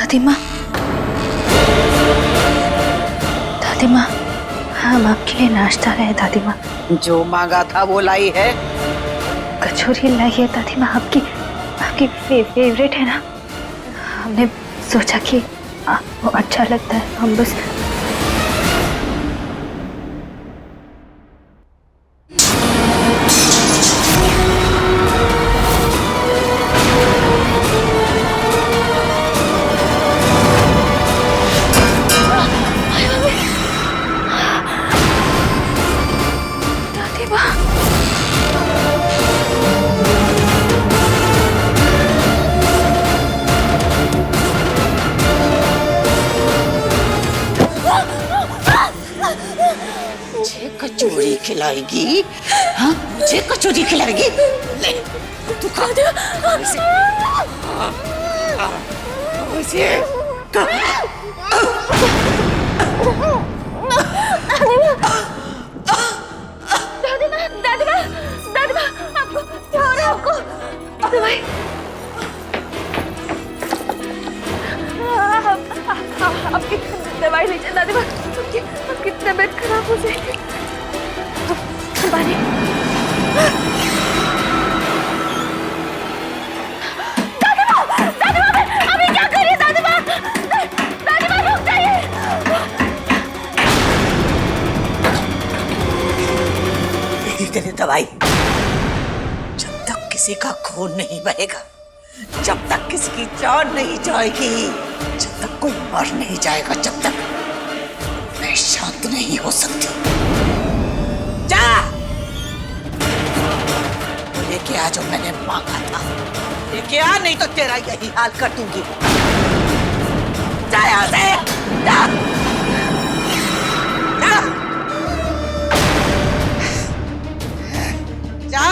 दादी माँ, दादी माँ, हम आपके लिए नाश्ता लाए दादी माँ। जो मांगा था वो लाई है। कचौरी लाई है दादी माँ, आपकी आपकी फेवरेट है ना। हमने सोचा कि आपको अच्छा लगता है, हम बस। दादी माँ, मुझे कचौरी खिलाएगी? हाँ, मुझे कचौरी खिलाएगी? ले, तू खा। इसे, इसे खा। दादी माँ, दादी माँ, दादी माँ, आपको क्या हो रहा है आपको? अबे भाई, आपकी दवाई लीजिए दादी माँ, आपकी तबीयत खराब हो जाएगी। पानी। दादी माँ, अभी क्या कर रही है दादी माँ? दादी माँ रुक जाइए। तेरी दवाई। जब तक किसी का खून नहीं बहेगा, जब तक किसी की जान नहीं जाएगी, जब तक कोई मर नहीं जाएगा, जब तक मैं शांत नहीं हो सकती। जा लेके आ जो मैंने मांगा था, लेके आ, नहीं तो तेरा यही हाल कर दूंगी। जा यहाँ से, जा, जा, जा।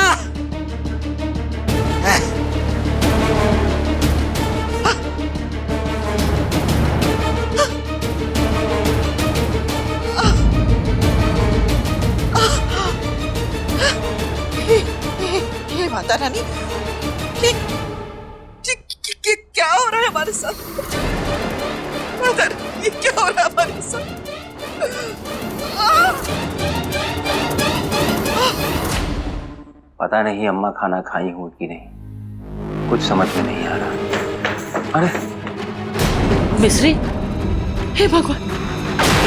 माता रानी, क्या हो रहा है हमारे साथ? माता रानी, क्या हो रहा है हमारे साथ? पता नहीं अम्मा खाना खाई हूं कि नहीं, कुछ समझ में नहीं आ रहा। अरे मिश्री, हे भगवान,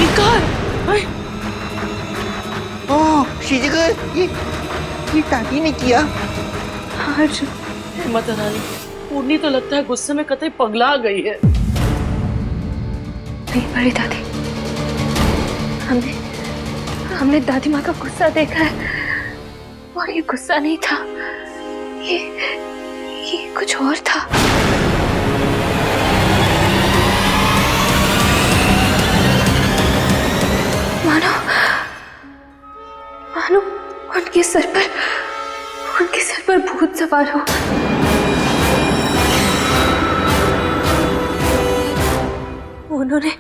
ये कहाँ? ओह शिजगर, ये दादी ने किया। आज माता रानी, पूर्णी तो लगता है गुस्से में कतई पगला गई है। नहीं बड़ी दादी, हमने दादी माँ का गुस्सा देखा है, और ये गुस्सा नहीं था, ये कुछ और था। मानो उनके सर पर भूत सवार हो। उन्होंने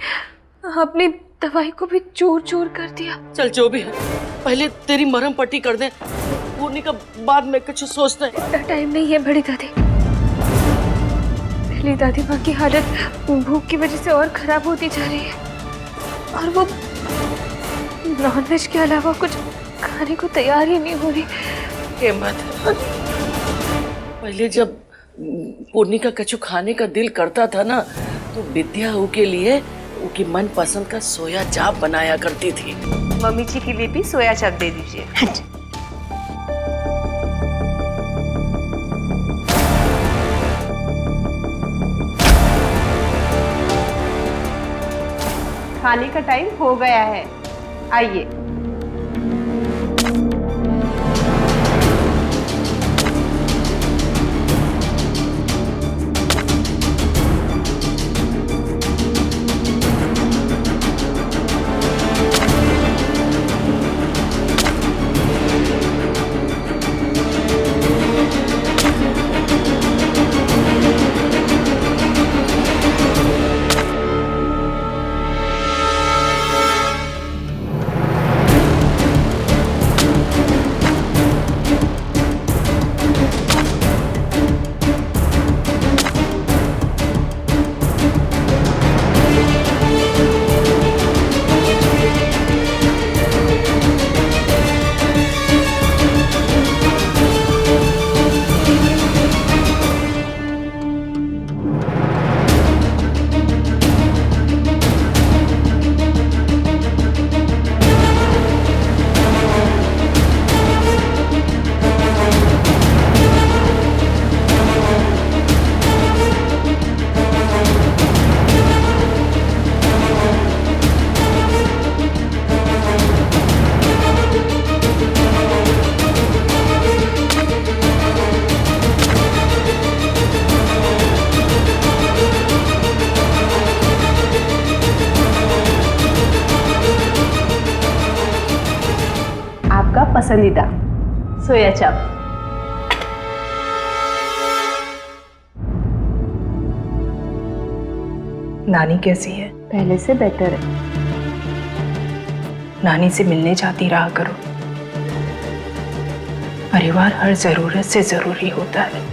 अपनी दवाई को भी चूर चूर कर दिया। चल जो भी है, पहले तेरी मरहम पट्टी कर दे, पूर्णी का बाद में कुछ सोचते हैं। इतना टाइम नहीं है बड़ी दादी। पहली दादी माँ की हालत भूख की वजह से और खराब होती जा रही है, और वो नॉनवेज के अलावा कुछ खाने को तैयार ही नहीं हो रही। मत, पहले जब पूर्णी का कछु खाने का दिल करता था ना, तो विद्या के लिए उनकी मन पसंद का सोया चाप बनाया करती थी। मम्मी जी के लिए भी सोया चाप दे दीजिए। खाने का टाइम हो गया है, आइए। पसंदीदा सोया चाप। नानी कैसी है? पहले से बेटर है। नानी से मिलने जाती रहा करो। परिवार हर जरूरत से जरूरी होता है।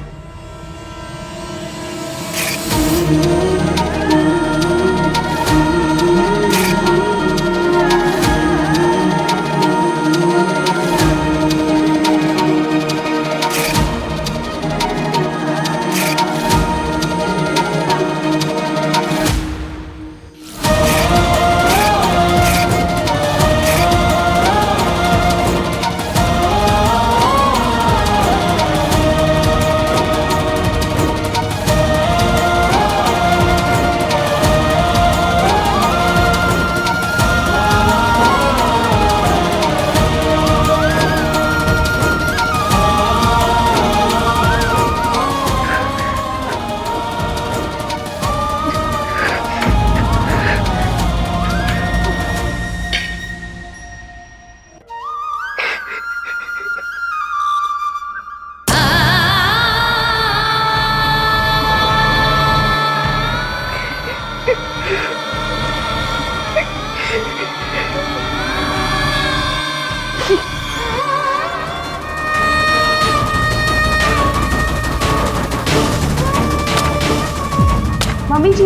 मम्मी जी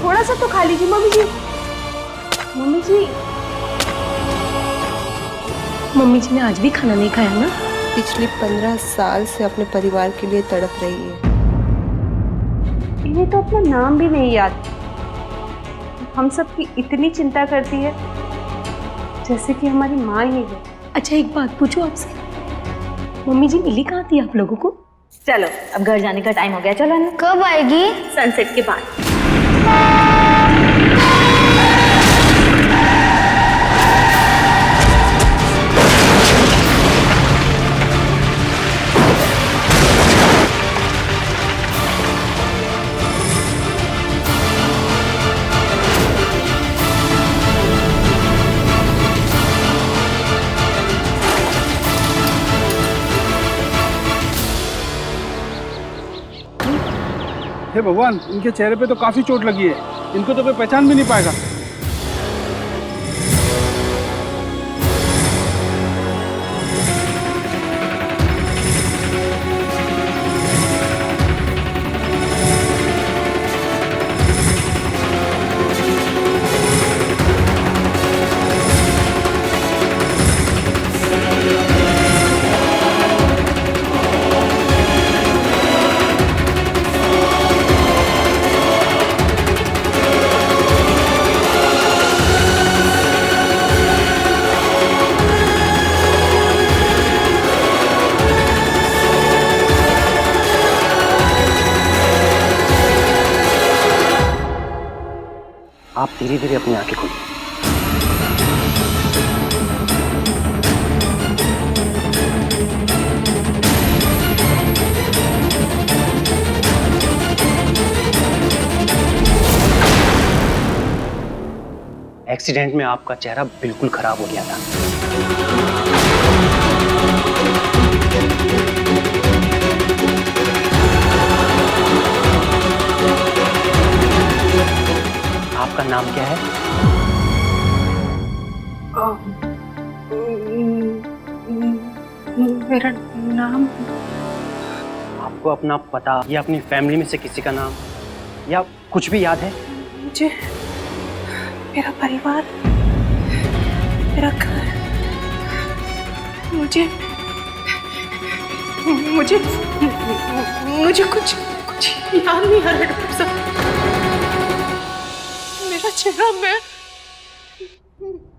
थोड़ा सा तो खा लीजिए। मम्मी जी, मम्मी जी। मम्मी जी ने आज भी खाना नहीं खाया ना? पिछले 15 साल से अपने परिवार के लिए तड़प रही है। इन्हें तो अपना नाम भी नहीं याद। हम सबकी इतनी चिंता करती है जैसे कि हमारी माँ ही है। अच्छा एक बात पूछूं आपसे, मम्मी जी मिली कहाँ थी आप लोगों को? चलो अब घर जाने का टाइम हो गया। चलो अन्नू। कब आएगी? सनसेट के बाद। हे भगवान, इनके चेहरे पे तो काफी चोट लगी है। इनको तो कोई पहचान भी नहीं पाएगा। आप धीरे धीरे अपनी आंखें खोलिए। एक्सीडेंट में आपका चेहरा बिल्कुल खराब हो गया था। आपका नाम क्या है? मेरा नाम? आपको अपना पता या अपनी फैमिली में से किसी का नाम या कुछ भी याद है? मुझे मेरा परिवार, मेरा घर, मुझे मुझे मुझे कुछ याद नहीं आ रहा डॉक्टर साहब। मेरा चेहरा,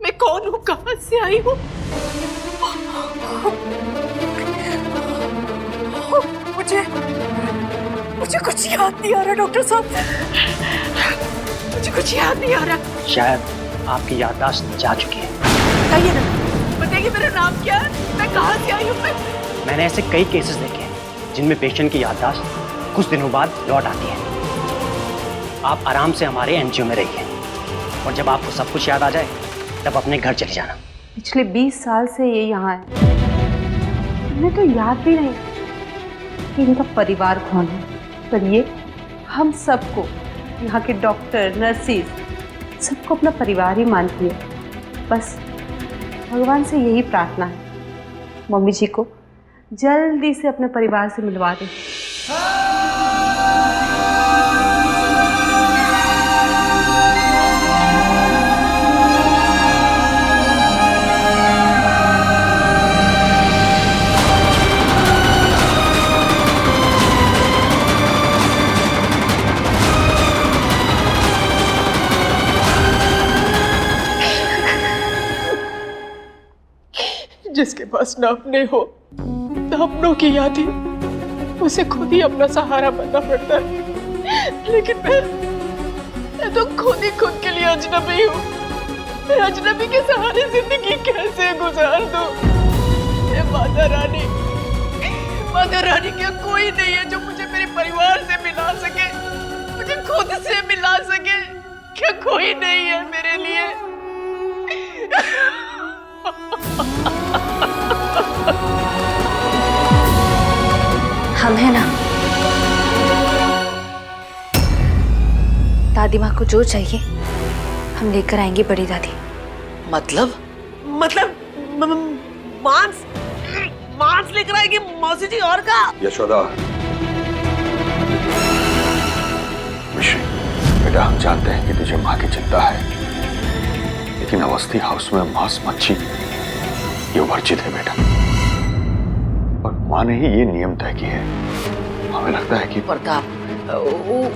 मैं कौन हूँ, कहाँ से आई हूँ? मुझे कुछ याद नहीं आ रहा डॉक्टर साहब। मुझे कुछ याद नहीं आ रहा। शायद आपकी याददाश्त जा चुकी है। बताइए ना, बताइए मेरा नाम क्या है, मैं कहाँ से आई हूँ? मैंने ऐसे कई केसेस देखे हैं जिनमें पेशेंट की याददाश्त कुछ दिनों बाद लौट आती है। आप आराम से हमारे एनजीओ में रहिए और जब आपको सब कुछ याद आ जाए तब अपने घर चले जाना। पिछले 20 साल से ये यहाँ है। उन्हें तो याद भी नहीं कि इनका परिवार कौन है, पर ये हम सबको, यहाँ के डॉक्टर, नर्सिस, सबको अपना परिवार ही मानती है। बस भगवान से यही प्रार्थना है, मम्मी जी को जल्दी से अपने परिवार से मिलवा दे। जिसके पास न अपने हो न अपनों की याद ही, उसे खुद ही अपना सहारा बनना पड़ता है। लेकिन मैं तो खुद ही खुद के लिए अजनबी हूँ। मैं अजनबी के सहारे जिंदगी कैसे गुजार दूँ? माता रानी क्या कोई नहीं है जो मुझे मेरे परिवार से मिला सके, मुझे खुद से मिला सके? क्या कोई नहीं है मेरे लिए? हम है ना। दादी माँ को जो चाहिए हम लेकर आएंगे बड़ी दादी। मतलब मांस लेकर आएगी मौसी जी, और का? यशोदा, मिश्री बेटा, हम जानते हैं कि तुझे माँ की चिंता है, लेकिन अवस्थी हाउस में मांस मच्छी ये वर्जित है बेटा, और माँ ने ही ये नियम तय किए हैं। हमें लगता है कि प्रताप,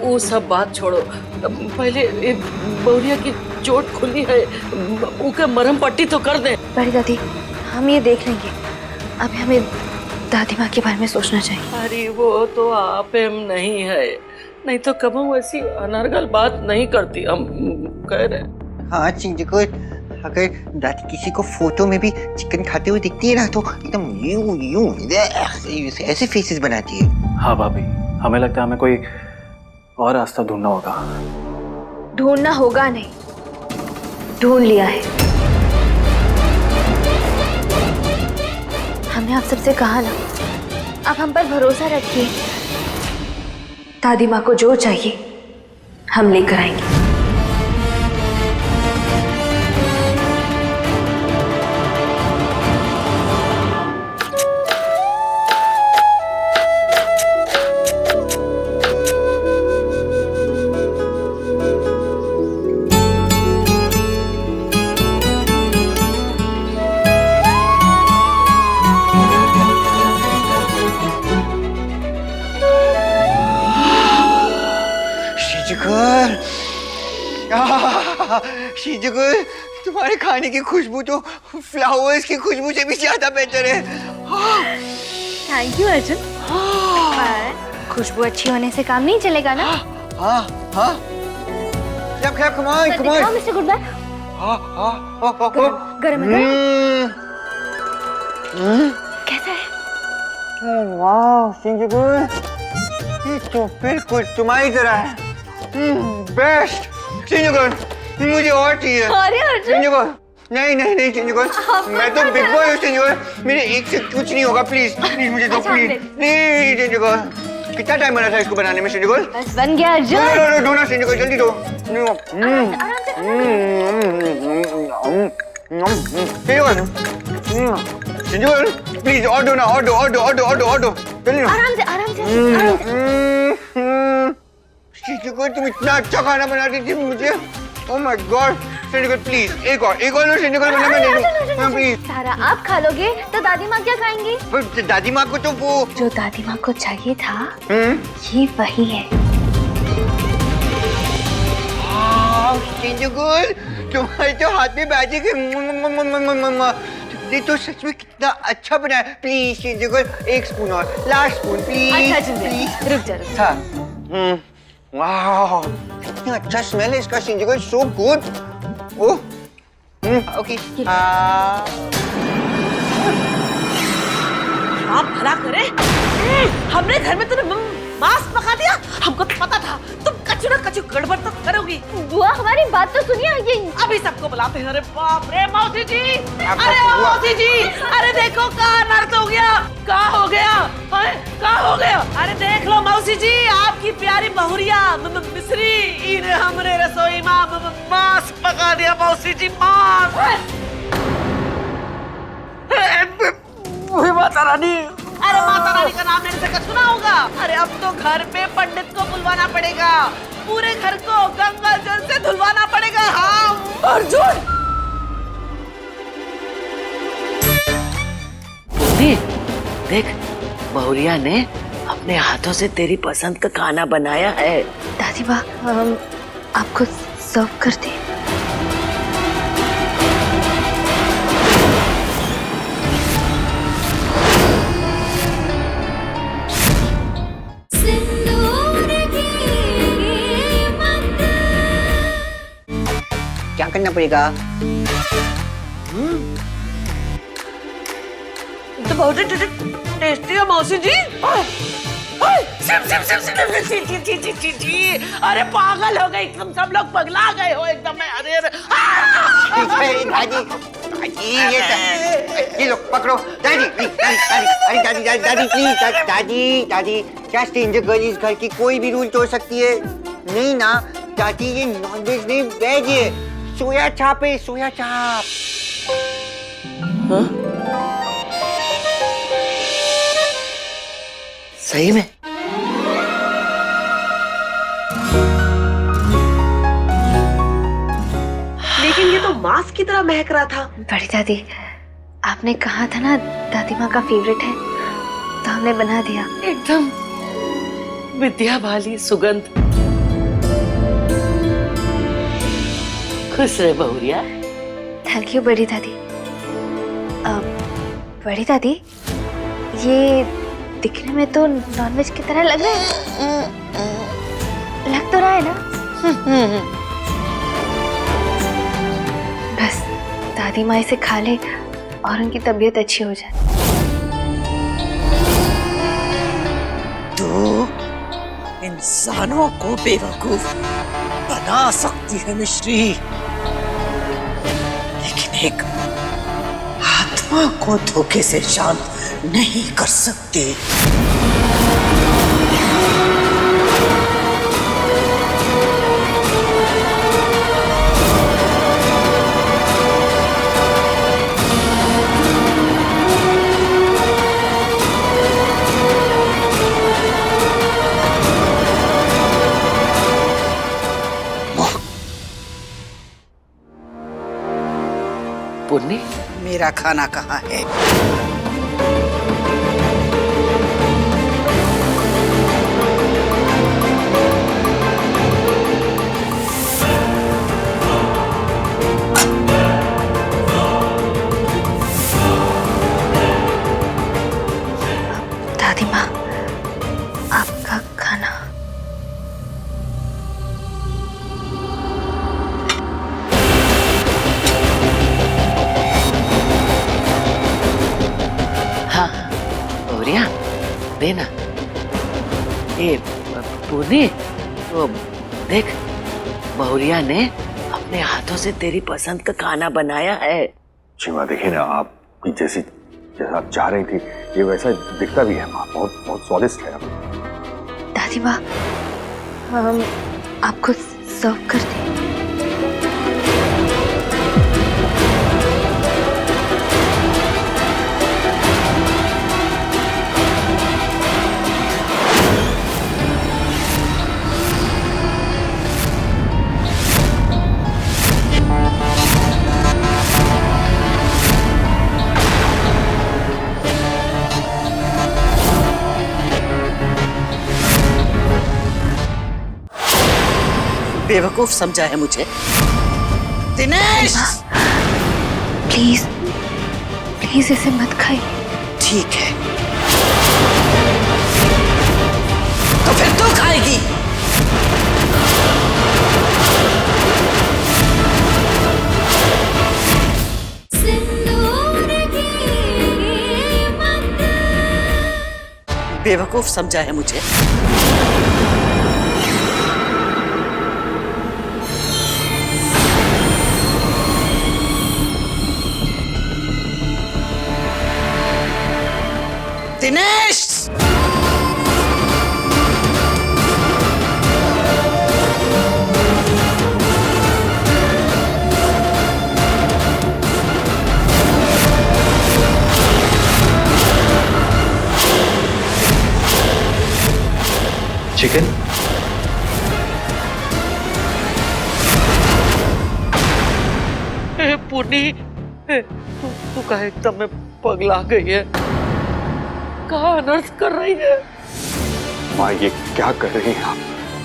वो सब बात छोड़ो, पहले बहुरिया की चोट खुली है, उनका मरहम पट्टी तो कर दे। बड़ी दादी हम ये देख लेंगे, अभी हमें दादी माँ के बारे में सोचना चाहिए। अरे वो तो आप एम नहीं है, नहीं तो कभी ऐसी अनर्गल बात नहीं करती, हम कह रहे। हाँ देखो, अगर दादी किसी को फोटो में भी चिकन खाते हुए दिखती है ना तो एकदम यूं ऐसे फेसेस बनाती है। हाँ भाभी, हमें लगता है हमें कोई और रास्ता ढूंढना होगा। ढूंढना होगा नहीं, ढूंढ लिया है। हमने आप सबसे कहा ना, आप हम पर भरोसा रखिए। दादी माँ को जो चाहिए हम लेकर आएंगे। शीजुकुल, तुम्हारे खाने की खुशबू तो फ्लावर्स की खुशबू से भी ज्यादा बेहतर है। Thank you Arjun. पर खुशबू अच्छी होने से काम नहीं चलेगा ना? हाँ हाँ, कम ऑन मिस्टर गुडबैक। गरम है कैसा है? वाह शीजुकुल, ये तो बिल्कुल तुम्हारी तरह है। बेस्ट शीजुकुल, मुझे और चाहिए। अरे अर्जुन, नहीं चिंजुकुल, मैं तो बिग बॉय हूँ चिंजुकुल, मेरे एक से कुछ नहीं होगा। प्लीज मुझे दो, प्लीज नहीं चिंजुकुल। कितना टाइम बना था इसको बनाने में चिंजुकुल? बस बन गया अर्जुन। दो ना चिंजुकुल, जल्दी दो। चिंजुकुल प्लीज और दो ना, और दो जल्दी। आराम से। चिंजुकुल तुम इतना अच्छा खाना बनाती थी मुझे। ओह माय गॉड चिंजुकुल, प्लीज एक और ना चिंजुकुल, वरना मैं नहीं दूँ प्लीज। सारा आप खा लोगे तो दादी माँ क्या खाएंगी? पर दादी माँ को तो वो जो दादी माँ को चाहिए था ये वही है। चिंजुकुल तुम्हारे तो हाथ में बैठे के ये तो सच में कितना अच्छा बना है। प्लीज चिंजुकुल एक स्पून और, लास्ट स्पून प्लीज। अच्छा रुक जा। हाँ वाह कितना अच्छा स्मेल है इसका चिंजुकुल, सो गुड। Oh okay. आप भला करे, हमने घर में तुमने मांस पका दिया। हमको तो पता था तुम कचरा कुछ गड़बड़ तो करोगी। बुआ हमारी बात तो सुनिए, ये अभी सबको बुलाते हैं। अरे बाप रे मौसी जी, अरे मौसी जी, अरे देखो कहाँ नर्क हो गया, कहाँ हो गया, कहाँ हो गया। अरे देख लो मौसी जी, आपकी प्यारी बहुरिया मिश्री इन्हें हमरे रसोई मांस पका दिया। मौसी जी मांस। माता रानी, अरे माता रानी का नाम मैंने से सुना होगा। अरे अब तो घर पे पंडित को बुलवाना पड़ेगा, पूरे घर को गंगा जल से धुलवाना पड़ेगा। हाँ अर्जुन, देख बहुरिया ने अपने हाथों से तेरी पसंद का खाना बनाया है। दादी माँ आपको सर्व करती। क्या करना पड़ेगा? तो बहुत टेस्टी है मौसी जी। अरे पागल हो गए एकदम, सब लोग पगला गए हो एकदम। अरे दादी ये लो पकड़ो। दादी अरे दादी दादी दादी प्लीज दादी दादी, क्या स्ट्रेंजर गर्ल इस घर की कोई भी रूल तोड़ सकती है? नहीं ना दादी, ये नॉनवेज नहीं वेज है। सोया चाप है, सोया चाप। हाँ? सही में? लेकिन ये तो मांस की तरह महक रहा था। बड़ी दादी, आपने कहा था ना दादी माँ का फेवरेट है, तो हमने बना दिया। एकदम विद्या वाली सुगंध। खुश रहे बहुरिया। थैंक यू बड़ी दादी। बड़ी दादी, ये दिखने में तो नॉनवेज की तरह लग रहा है, लग तो रहा है ना? बस दादी माँ इसे खा ले और उनकी तबीयत अच्छी हो जाए। तू इंसानों को बेवकूफ बना सकती है मिश्री, लेकिन एक आत्मा को धोखे से शांत नहीं कर सकती। पुन्नी, मेरा खाना कहाँ है? दादी माँ, आपका खाना। हाँ बहुरिया देना। ये पुन्नी, तो देख बहुरिया ने अपने हाथों से तेरी पसंद का खाना बनाया है। जी माँ देखिए ना, आप जैसा आप चाह रही थी ये वैसा दिखता भी है माँ, बहुत बहुत स्वादिष्ट है। दादी माँ, हम आपको सर्व कर दें। बेवकूफ समझा है मुझे दिनेश। प्लीज प्लीज इसे मत खाइए। ठीक है, तो फिर तू खाएगी। बेवकूफ समझा है मुझे। दिनेश! चिकन? पुनी, तू का एकदम में पगला गई है? कहा अनर्थ कर रही है? माँ ये क्या कर रही हैं आप?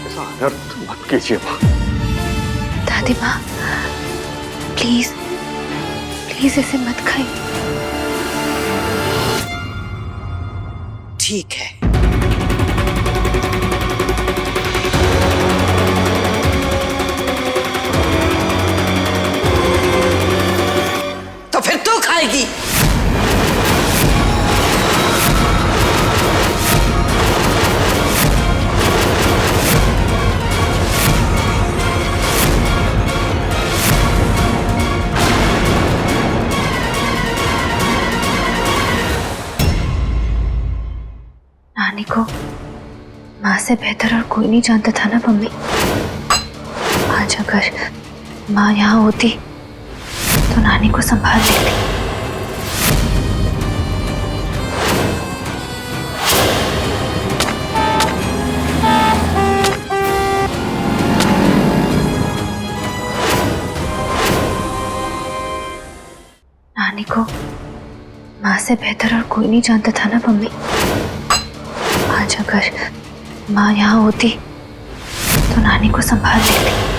ऐसा अनर्थ मत कीजिए माँ। दादी माँ, प्लीज प्लीज इसे मत खाइए। ठीक है, तो फिर तू खाएगी। नानी को माँ से बेहतर और कोई नहीं जानता था ना मम्मी। आज अगर माँ यहाँ होती तो नानी को संभाल लेती। नानी को माँ से बेहतर और कोई नहीं जानता था ना मम्मी। आज अगर माँ यहाँ होती तो नानी को संभाल लेती।